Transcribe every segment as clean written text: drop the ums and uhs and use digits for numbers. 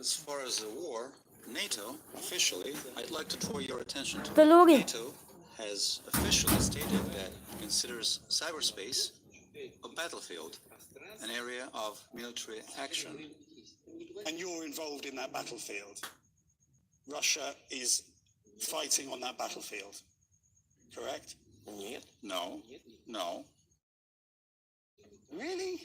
As far as the war, NATO, officially, I'd like to draw your attention to Dologi. NATO has officially stated that it considers cyberspace a battlefield, an area of military action. And you're involved in that battlefield. Russia is fighting on that battlefield, correct? No, no, Really?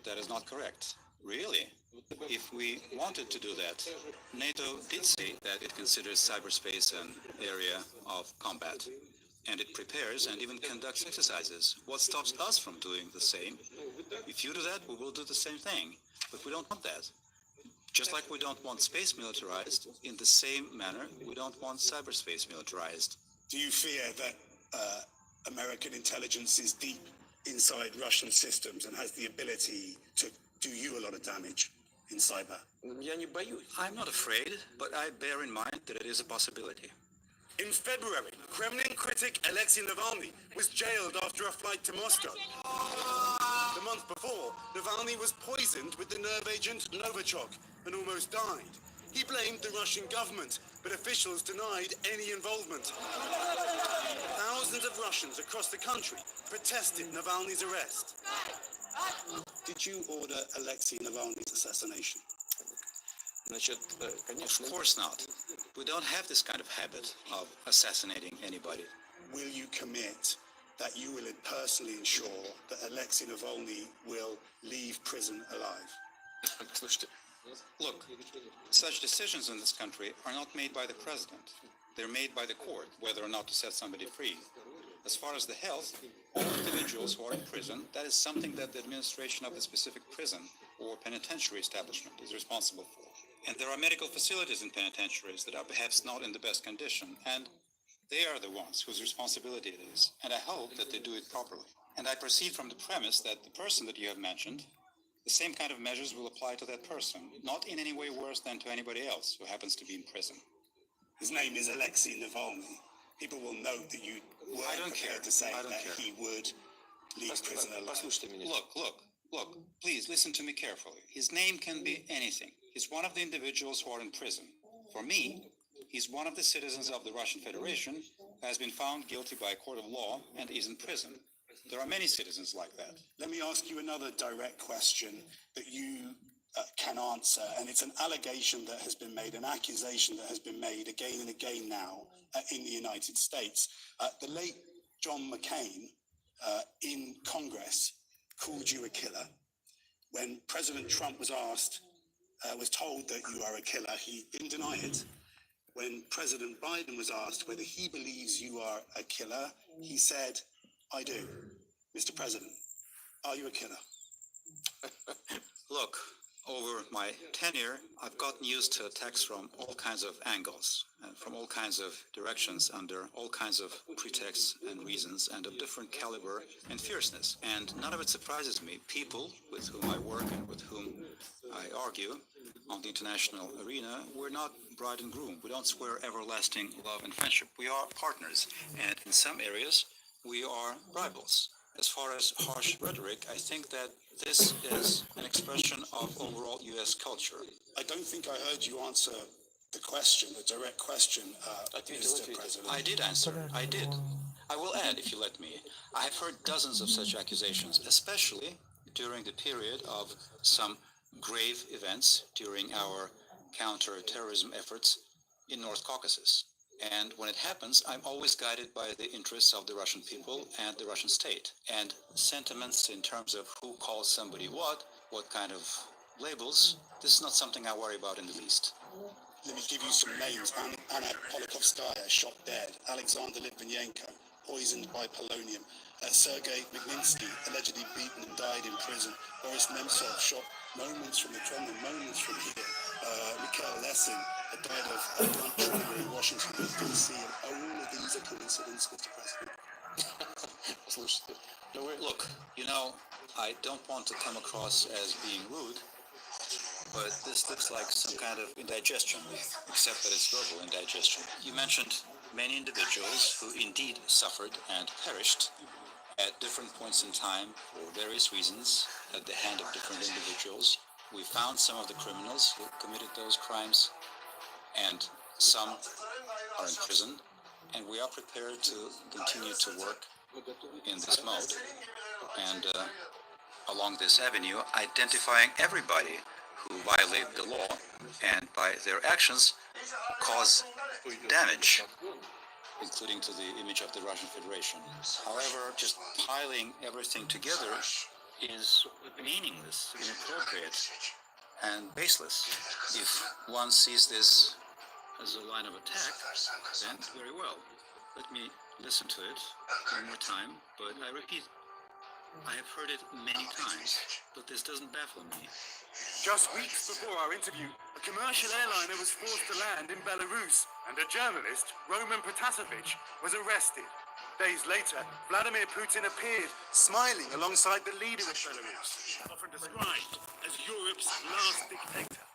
that is not correct. Really? If we wanted to do that, NATO did say that it considers cyberspace an area of combat, and it prepares and even conducts exercises. What stops us from doing the same? If you do that, we will do the same thing, but we don't want that. Just like we don't want space militarized, in the same manner, we don't want cyberspace militarized. Do you fear that American intelligence is deep inside Russian systems and has the ability to do you a lot of damage in cyber? I'm not afraid, but I bear in mind that it is a possibility. In February, Kremlin critic Alexei Navalny was jailed after a flight to Moscow. The month before, Navalny was poisoned with the nerve agent Novichok and almost died. He blamed the Russian government, but officials denied any involvement. Thousands of Russians across the country protested Navalny's arrest. Did you order Alexei Navalny's assassination? Of course not. We don't have this kind of habit of assassinating anybody. Will you commit that you will personally ensure that Alexei Navalny will leave prison alive? Look, such decisions in this country are not made by the president. They're made by the court, whether or not to set somebody free. As far as the health, all individuals who are in prison, that is something that the administration of the specific prison or penitentiary establishment is responsible for. And there are medical facilities in penitentiaries that are perhaps not in the best condition, and they are the ones whose responsibility it is. And I hope that they do it properly. And I proceed from the premise that the person that you have mentioned, the same kind of measures will apply to that person, not in any way worse than to anybody else who happens to be in prison. His name is Alexei Navalny. People will note that you weren't prepared to say that he would leave prison alive. Look, please listen to me carefully. His name can be anything. He's one of the individuals who are in prison. For me, he's one of the citizens of the Russian Federation who has been found guilty by a court of law and is in prison. There are many citizens like that. Let me ask you another direct question that you can answer, and it's an allegation that has been made, an accusation that has been made again and again now in the United States. The late John McCain in Congress called you a killer. When President Trump was told that you are a killer, he didn't deny it. When President Biden was asked whether he believes you are a killer, he said, I do. Mr. President, are you a killer? Look, over my tenure, I've gotten used to attacks from all kinds of angles and from all kinds of directions under all kinds of pretexts and reasons and of different caliber and fierceness. And none of it surprises me. People with whom I work and with whom I argue on the international arena, we're not bride and groom. We don't swear everlasting love and friendship. We are partners. And in some areas, we are rivals. As far as harsh rhetoric, I think that this is an expression of overall U.S. culture. I don't think I heard you answer the question, the direct question, Mr. President. I did answer. I did. I will add, if you let me. I have heard dozens of such accusations, especially during the period of some grave events during our counter-terrorism efforts in North Caucasus. And when it happens, I'm always guided by the interests of the Russian people and the Russian state. And sentiments in terms of who calls somebody what kind of labels, this is not something I worry about in the least. Let me give you some names. Anna Politkovskaya, shot dead. Alexander Litvinenko, poisoned by polonium. Sergei Magnitsky, allegedly beaten and died in prison. Boris Nemtsov, shot moments from the Kremlin, moments from here. Mikhail Lesin died of blunt trauma in Washington, D.C. And all of these are coincidences, Mr. President. Look, I don't want to come across as being rude, but this looks like some kind of indigestion, except that it's verbal indigestion. You mentioned many individuals who indeed suffered and perished at different points in time for various reasons at the hand of different individuals We found some of the criminals who committed those crimes, and some are in prison, and we are prepared to continue to work in this mode and along this avenue, identifying everybody who violate the law and by their actions cause damage, including to the image of the Russian Federation. However, just piling everything together is meaningless, inappropriate, and baseless. If one sees this as a line of attack, then very well. Let me listen to it one more time, but I repeat, I have heard it many times, but this doesn't baffle me. Just weeks before our interview, a commercial airliner was forced to land in Belarus, and a journalist, Roman Protasevich, was arrested. Days later, Vladimir Putin appeared, smiling alongside the leader of Belarus, often described as Europe's last dictator.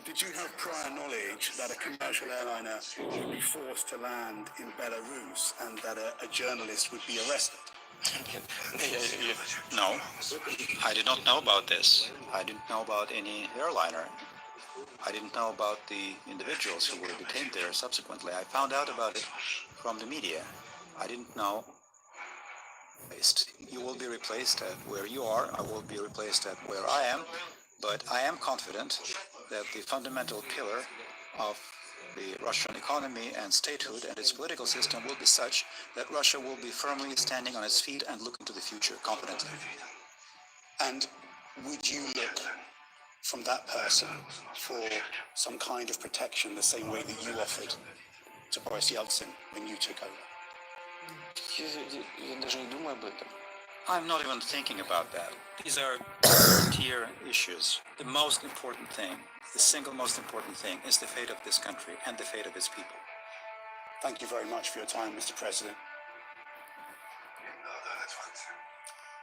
Did you have prior knowledge that a commercial airliner would be forced to land in Belarus and that a journalist would be arrested? No, I did not know about this. I didn't know about any airliner. I didn't know about the individuals who were detained there subsequently. I found out about it from the media. I didn't know. You will be replaced at where you are. I will be replaced at where I am. But I am confident that the fundamental pillar of the Russian economy and statehood and its political system will be such that Russia will be firmly standing on its feet and looking to the future confidently. And would you look from that person for some kind of protection the same way that you offered to Boris Yeltsin when you took over? Я даже не думаю об этом. I'm not even thinking about that. These are tier issues. The most important thing, the single most important thing, is the fate of this country and the fate of its people. Thank you very much for your time, Mr. President.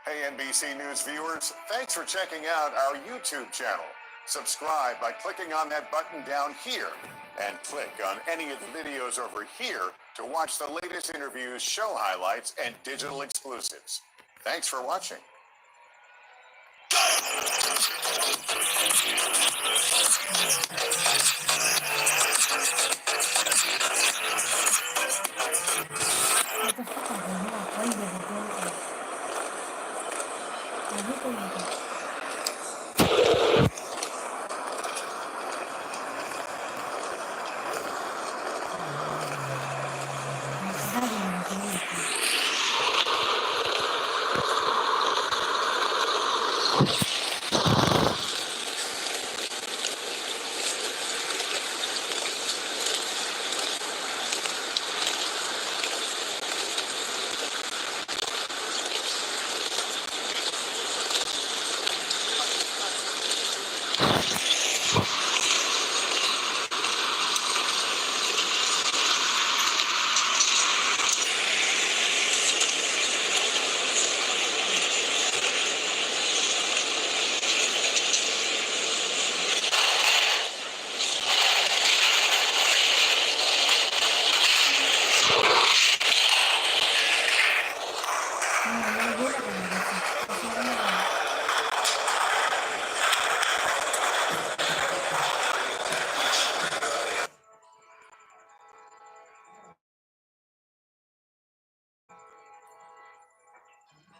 Hey, NBC News viewers, thanks for checking out our YouTube channel. Subscribe by clicking on that button down here, and click on any of the videos over here to watch the latest interviews, show highlights, and digital exclusives. Thanks for watching.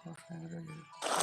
Может, наверное,